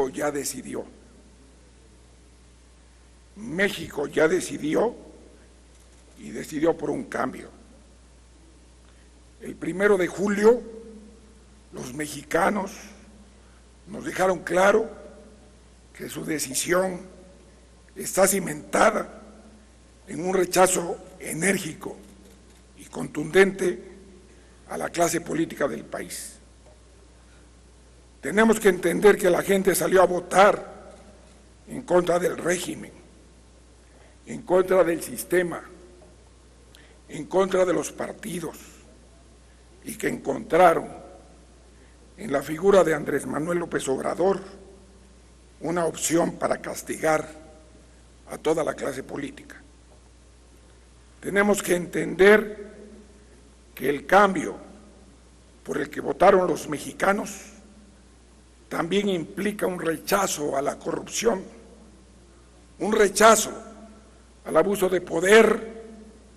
México ya decidió. México ya decidió y decidió por un cambio. El 1 de julio, los mexicanos nos dejaron claro que su decisión está cimentada en un rechazo enérgico y contundente a la clase política del país. Tenemos que entender que la gente salió a votar en contra del régimen, en contra del sistema, en contra de los partidos, y que encontraron en la figura de Andrés Manuel López Obrador una opción para castigar a toda la clase política. Tenemos que entender que el cambio por el que votaron los mexicanos también implica un rechazo a la corrupción, un rechazo al abuso de poder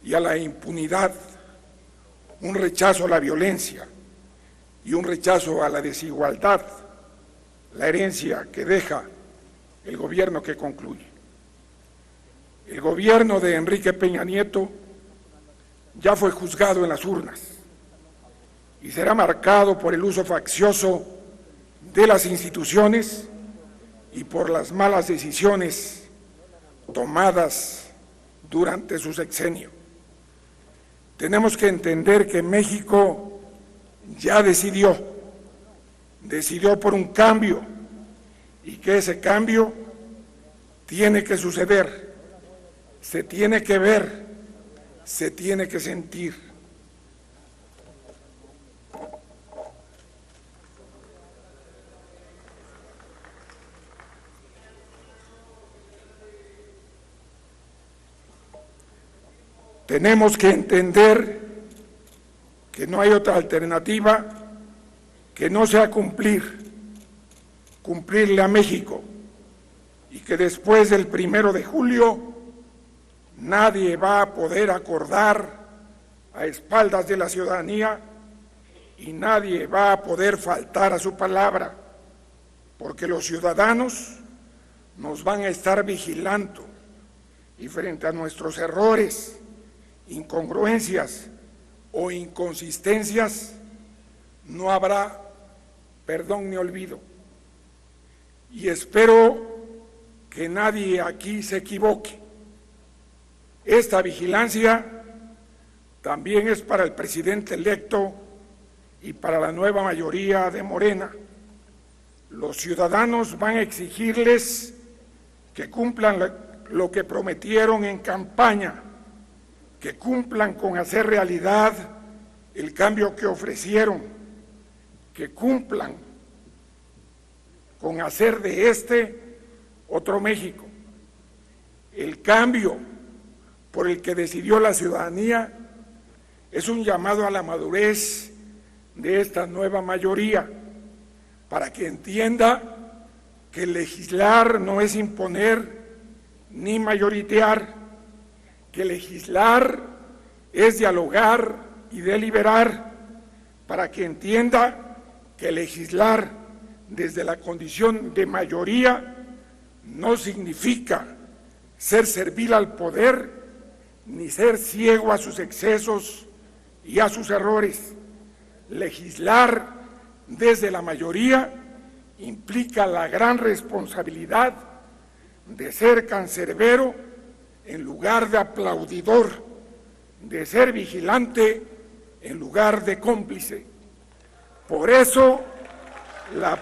y a la impunidad, un rechazo a la violencia y un rechazo a la desigualdad, la herencia que deja el gobierno que concluye. El gobierno de Enrique Peña Nieto ya fue juzgado en las urnas y será marcado por el uso faccioso de las instituciones y por las malas decisiones tomadas durante su sexenio. Tenemos que entender que México ya decidió por un cambio y que ese cambio tiene que suceder, se tiene que ver, se tiene que sentir. Tenemos que entender que no hay otra alternativa que no sea cumplirle a México, y que después del 1 de julio nadie va a poder acordar a espaldas de la ciudadanía y nadie va a poder faltar a su palabra, porque los ciudadanos nos van a estar vigilando y frente a nuestros errores, incongruencias o inconsistencias no habrá perdón ni olvido. Y espero que nadie aquí se equivoque. Esta vigilancia también es para el presidente electo y para la nueva mayoría de Morena. Los ciudadanos van a exigirles que cumplan lo que prometieron en campaña, que cumplan con hacer realidad el cambio que ofrecieron, que cumplan con hacer de este otro México. El cambio por el que decidió la ciudadanía es un llamado a la madurez de esta nueva mayoría, para que entienda que legislar no es imponer ni mayoritear, que legislar es dialogar y deliberar, para que entienda que legislar desde la condición de mayoría no significa ser servil al poder ni ser ciego a sus excesos y a sus errores. Legislar desde la mayoría implica la gran responsabilidad de ser cancerbero en lugar de aplaudidor, de ser vigilante en lugar de cómplice. Por eso, la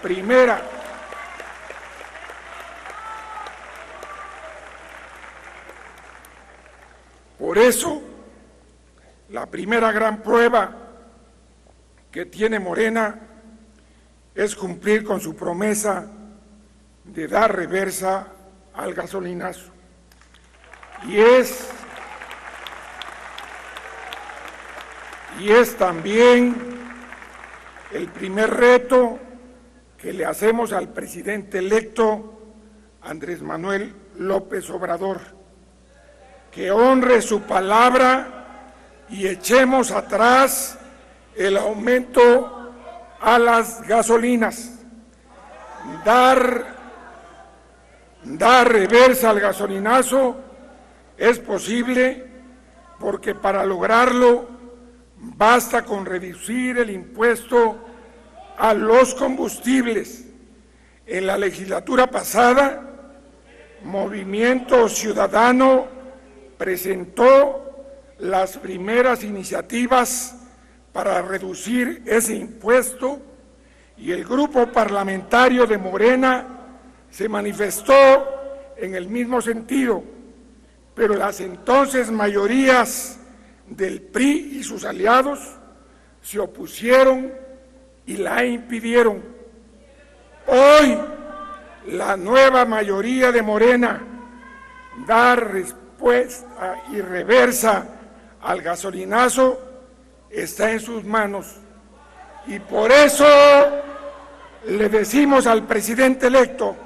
primera gran prueba que tiene Morena es cumplir con su promesa de dar reversa al gasolinazo. Y es también el primer reto que le hacemos al presidente electo Andrés Manuel López Obrador, que honre su palabra y echemos atrás el aumento a las gasolinas, dar Dar reversa al gasolinazo es posible porque para lograrlo basta con reducir el impuesto a los combustibles. En la legislatura pasada, Movimiento Ciudadano presentó las primeras iniciativas para reducir ese impuesto y el grupo parlamentario de Morena se manifestó en el mismo sentido, pero las entonces mayorías del PRI y sus aliados se opusieron y la impidieron. Hoy, la nueva mayoría de Morena da respuesta y reversa al gasolinazo está en sus manos. Y por eso le decimos al presidente electo,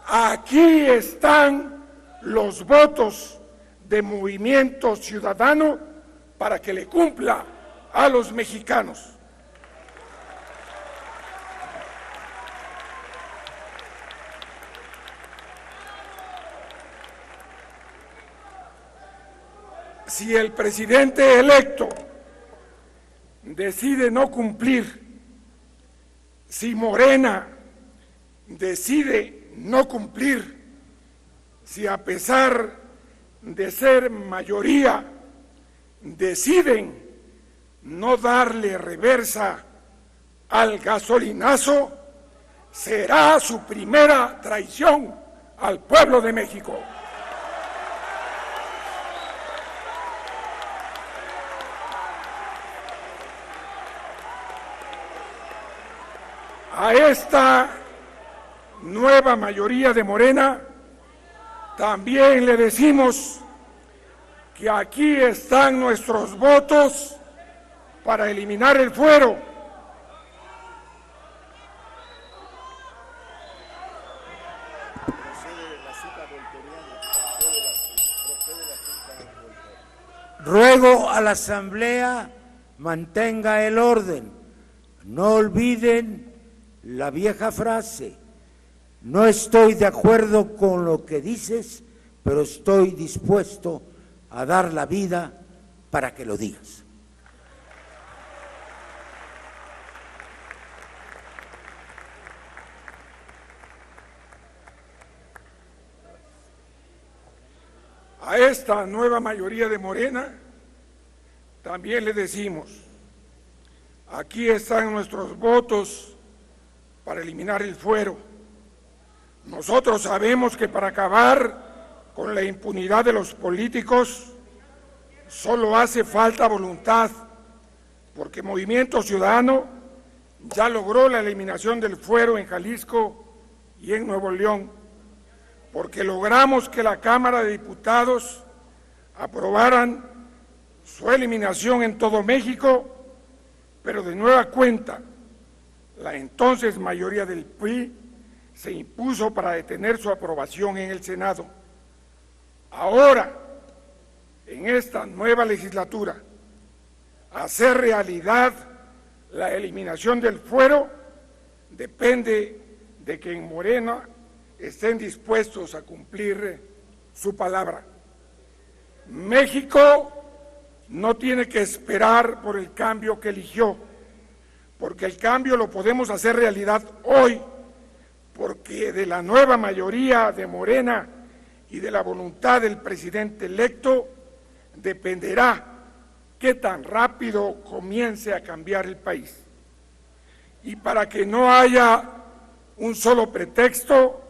aquí están los votos de Movimiento Ciudadano para que le cumpla a los mexicanos. Si el presidente electo decide no cumplir, si Morena decide no cumplir, si a pesar de ser mayoría deciden no darle reversa al gasolinazo, será su primera traición al pueblo de México. A esta nueva mayoría de Morena también le decimos que aquí están nuestros votos para eliminar el fuero. Ruego a la Asamblea mantenga el orden. No olviden la vieja frase, no estoy de acuerdo con lo que dices, pero estoy dispuesto a dar la vida para que lo digas. A esta nueva mayoría de Morena también le decimos, aquí están nuestros votos para eliminar el fuero. Nosotros sabemos que para acabar con la impunidad de los políticos solo hace falta voluntad, porque Movimiento Ciudadano ya logró la eliminación del fuero en Jalisco y en Nuevo León, porque logramos que la Cámara de Diputados aprobaran su eliminación en todo México, pero de nueva cuenta, la entonces mayoría del PRI se impuso para detener su aprobación en el Senado. Ahora, en esta nueva legislatura, hacer realidad la eliminación del fuero depende de que en Morena estén dispuestos a cumplir su palabra. México no tiene que esperar por el cambio que eligió, porque el cambio lo podemos hacer realidad hoy, porque de la nueva mayoría de Morena y de la voluntad del presidente electo dependerá qué tan rápido comience a cambiar el país. Y para que no haya un solo pretexto,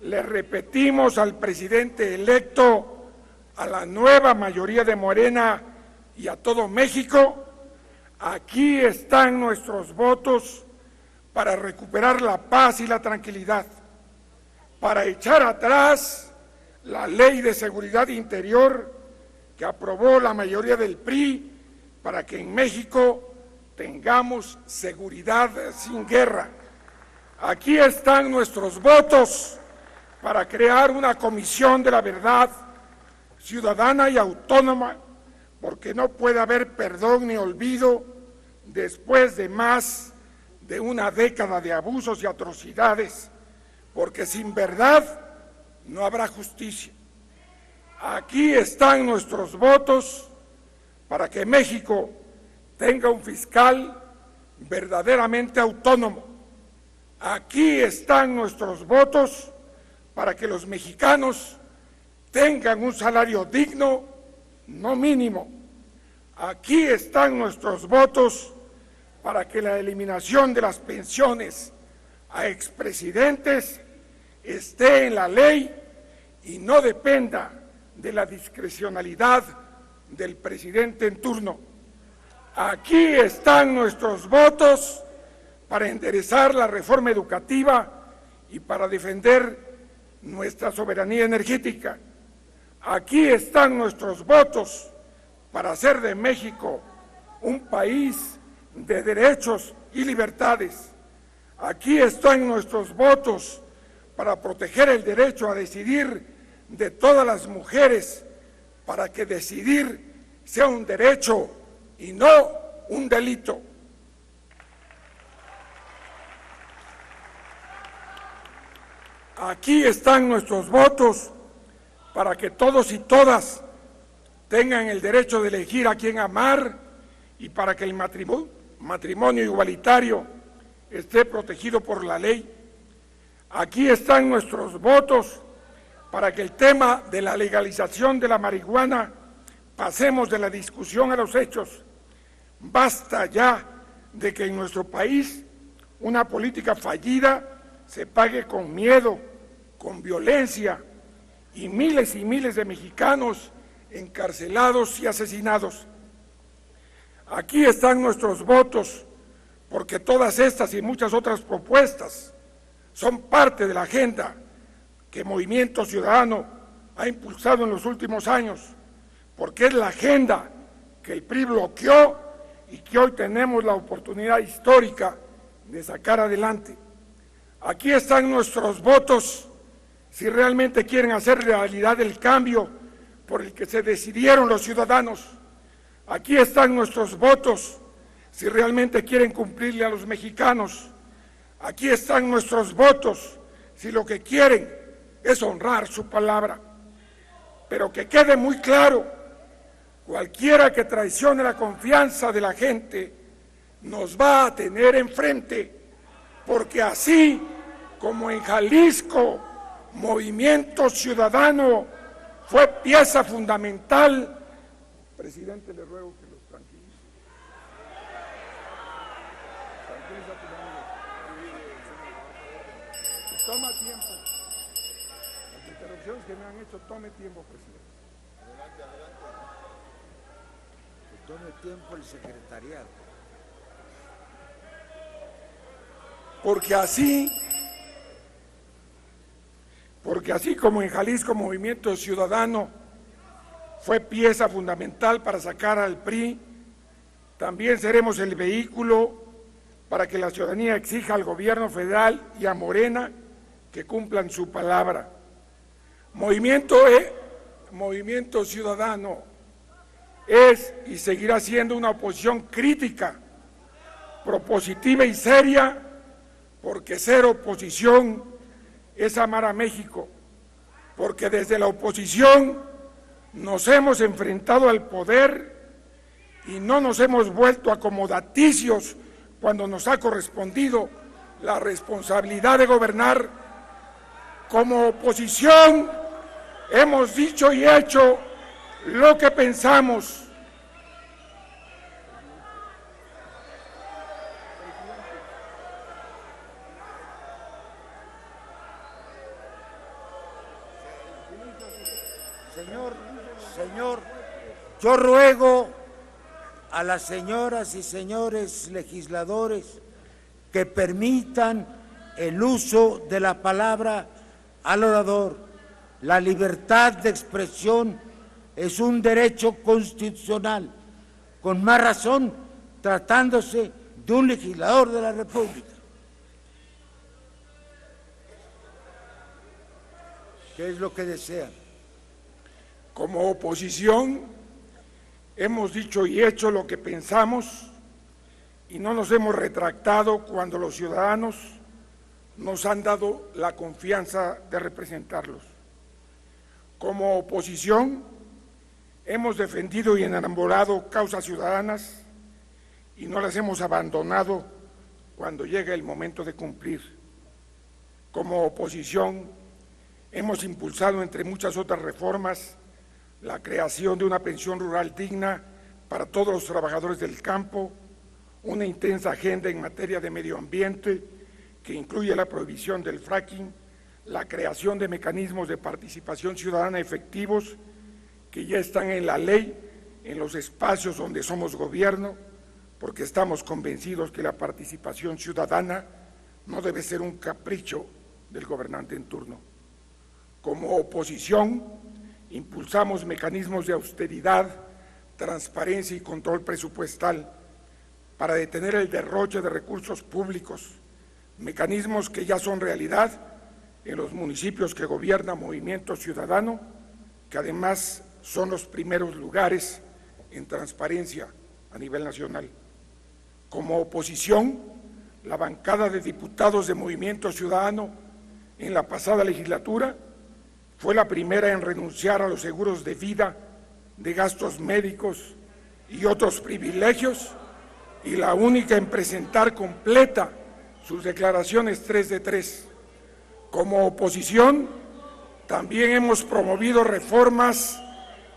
le repetimos al presidente electo, a la nueva mayoría de Morena y a todo México, aquí están nuestros votos para recuperar la paz y la tranquilidad, para echar atrás la Ley de Seguridad Interior que aprobó la mayoría del PRI para que en México tengamos seguridad sin guerra. Aquí están nuestros votos para crear una comisión de la verdad ciudadana y autónoma, porque no puede haber perdón ni olvido después de más de una década de abusos y atrocidades, porque sin verdad no habrá justicia. Aquí están nuestros votos para que México tenga un fiscal verdaderamente autónomo. Aquí están nuestros votos para que los mexicanos tengan un salario digno, no mínimo. Aquí están nuestros votos para que la eliminación de las pensiones a expresidentes esté en la ley y no dependa de la discrecionalidad del presidente en turno. Aquí están nuestros votos para enderezar la reforma educativa y para defender nuestra soberanía energética. Aquí están nuestros votos para hacer de México un país de derechos y libertades. Aquí están nuestros votos para proteger el derecho a decidir de todas las mujeres, para que decidir sea un derecho y no un delito. Aquí están nuestros votos para que todos y todas tengan el derecho de elegir a quién amar y para que el matrimonio igualitario esté protegido por la ley. Aquí están nuestros votos para que el tema de la legalización de la marihuana pasemos de la discusión a los hechos. Basta ya de que en nuestro país una política fallida se pague con miedo, con violencia y miles de mexicanos encarcelados y asesinados. Aquí están nuestros votos porque todas estas y muchas otras propuestas son parte de la agenda que Movimiento Ciudadano ha impulsado en los últimos años, porque es la agenda que el PRI bloqueó y que hoy tenemos la oportunidad histórica de sacar adelante. Aquí están nuestros votos si realmente quieren hacer realidad el cambio por el que se decidieron los ciudadanos. Aquí están nuestros votos si realmente quieren cumplirle a los mexicanos. Aquí están nuestros votos si lo que quieren es honrar su palabra. Pero que quede muy claro, cualquiera que traicione la confianza de la gente nos va a tener enfrente, porque así como en Jalisco, Movimiento Ciudadano fue pieza fundamental. Presidente, le ruego que los tranquilice. Tranquilízate, toma tiempo. Las interrupciones que me han hecho, tome tiempo, presidente. Adelante, adelante. Que tome tiempo el secretariado. Porque así como en Jalisco Movimiento Ciudadano fue pieza fundamental para sacar al PRI, también seremos el vehículo para que la ciudadanía exija al gobierno federal y a Morena que cumplan su palabra. Movimiento Ciudadano es y seguirá siendo una oposición crítica, propositiva y seria, porque ser oposición es amar a México, porque desde la oposición nos hemos enfrentado al poder y no nos hemos vuelto acomodaticios cuando nos ha correspondido la responsabilidad de gobernar. Como oposición hemos dicho y hecho lo que pensamos. Señor, yo ruego a las señoras y señores legisladores que permitan el uso de la palabra al orador. La libertad de expresión es un derecho constitucional, con más razón tratándose de un legislador de la República. ¿Qué es lo que desean? Como oposición hemos dicho y hecho lo que pensamos y no nos hemos retractado cuando los ciudadanos nos han dado la confianza de representarlos. Como oposición, hemos defendido y enamorado causas ciudadanas y no las hemos abandonado cuando llega el momento de cumplir. Como oposición, hemos impulsado, entre muchas otras reformas, la creación de una pensión rural digna para todos los trabajadores del campo, una intensa agenda en materia de medio ambiente que incluye la prohibición del fracking, la creación de mecanismos de participación ciudadana efectivos que ya están en la ley, en los espacios donde somos gobierno, porque estamos convencidos que la participación ciudadana no debe ser un capricho del gobernante en turno. Como oposición, impulsamos mecanismos de austeridad, transparencia y control presupuestal para detener el derroche de recursos públicos, mecanismos que ya son realidad en los municipios que gobierna Movimiento Ciudadano, que además son los primeros lugares en transparencia a nivel nacional. Como oposición, la bancada de diputados de Movimiento Ciudadano en la pasada legislatura fue la primera en renunciar a los seguros de vida, de gastos médicos y otros privilegios, y la única en presentar completa sus declaraciones 3 de 3. Como oposición, también hemos promovido reformas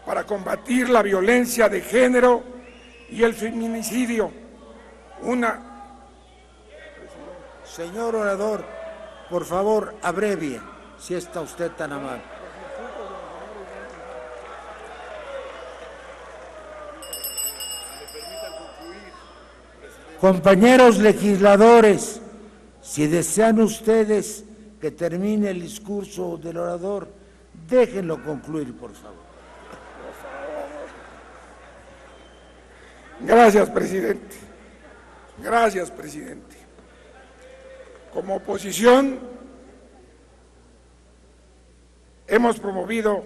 para combatir la violencia de género y el feminicidio. Señor orador, por favor, abrevie, si está usted tan amable. Compañeros legisladores, si desean ustedes que termine el discurso del orador, déjenlo concluir, por favor. Gracias, presidente. Gracias, presidente. Como oposición, hemos promovido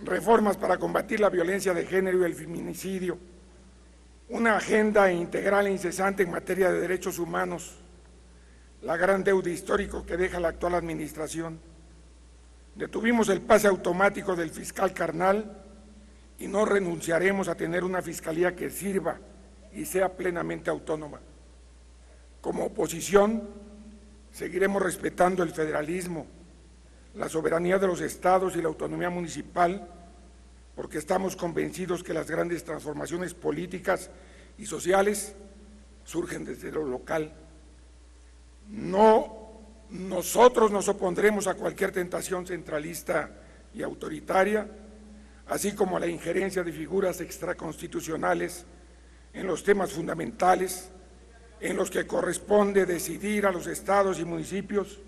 reformas para combatir la violencia de género y el feminicidio, una agenda integral e incesante en materia de derechos humanos, la gran deuda histórica que deja la actual administración. Detuvimos el pase automático del fiscal carnal y no renunciaremos a tener una fiscalía que sirva y sea plenamente autónoma. Como oposición, seguiremos respetando el federalismo, la soberanía de los estados y la autonomía municipal, porque estamos convencidos que las grandes transformaciones políticas y sociales surgen desde lo local. Nosotros nos opondremos a cualquier tentación centralista y autoritaria, así como a la injerencia de figuras extraconstitucionales en los temas fundamentales en los que corresponde decidir a los estados y municipios.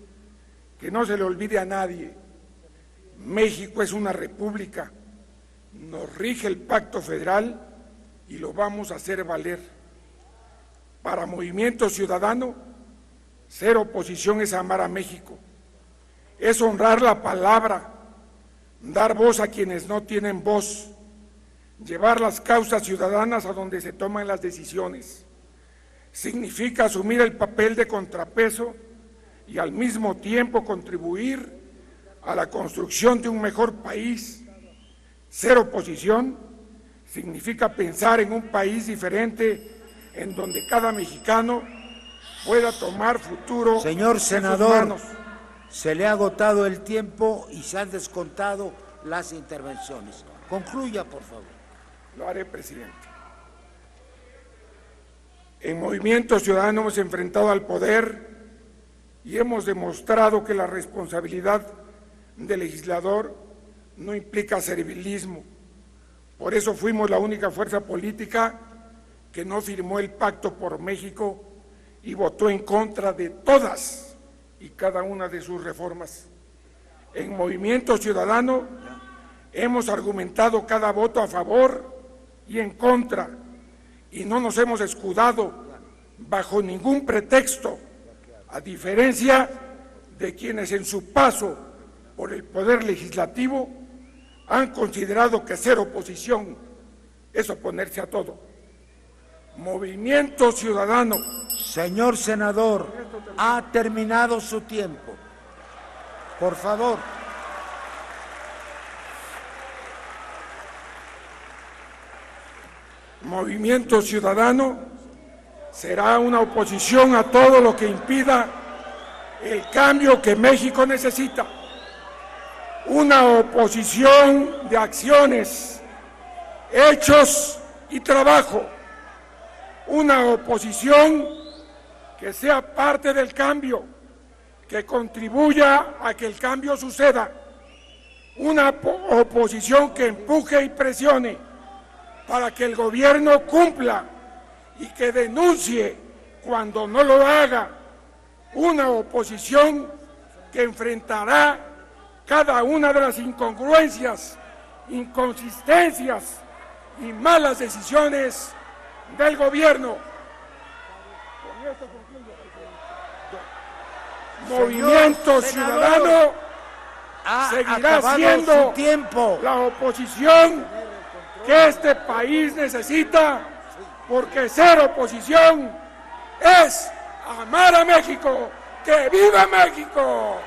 Que no se le olvide a nadie, México es una república, nos rige el pacto federal y lo vamos a hacer valer. Para Movimiento Ciudadano, ser oposición es amar a México, es honrar la palabra, dar voz a quienes no tienen voz, llevar las causas ciudadanas a donde se toman las decisiones. Significa asumir el papel de contrapeso y al mismo tiempo contribuir a la construcción de un mejor país. Ser oposición significa pensar en un país diferente en donde cada mexicano pueda tomar futuro. Señor senador, se le ha agotado el tiempo y se han descontado las intervenciones. Concluya, por favor. Lo haré, presidente. En Movimiento Ciudadano hemos enfrentado al poder y hemos demostrado que la responsabilidad del legislador no implica servilismo. Por eso fuimos la única fuerza política que no firmó el Pacto por México y votó en contra de todas y cada una de sus reformas. En Movimiento Ciudadano hemos argumentado cada voto a favor y en contra, y no nos hemos escudado bajo ningún pretexto, a diferencia de quienes en su paso por el Poder Legislativo han considerado que ser oposición es oponerse a todo. Movimiento Ciudadano. Señor senador, ha terminado su tiempo. Por favor. Movimiento Ciudadano será una oposición a todo lo que impida el cambio que México necesita. Una oposición de acciones, hechos y trabajo. Una oposición que sea parte del cambio, que contribuya a que el cambio suceda. Una oposición que empuje y presione para que el gobierno cumpla y que denuncie cuando no lo haga. Una oposición que enfrentará cada una de las incongruencias, inconsistencias y malas decisiones del gobierno. Con esto concluyo. Movimiento Ciudadano seguirá siendo la oposición que este país necesita, porque ser oposición es amar a México. ¡Que viva México!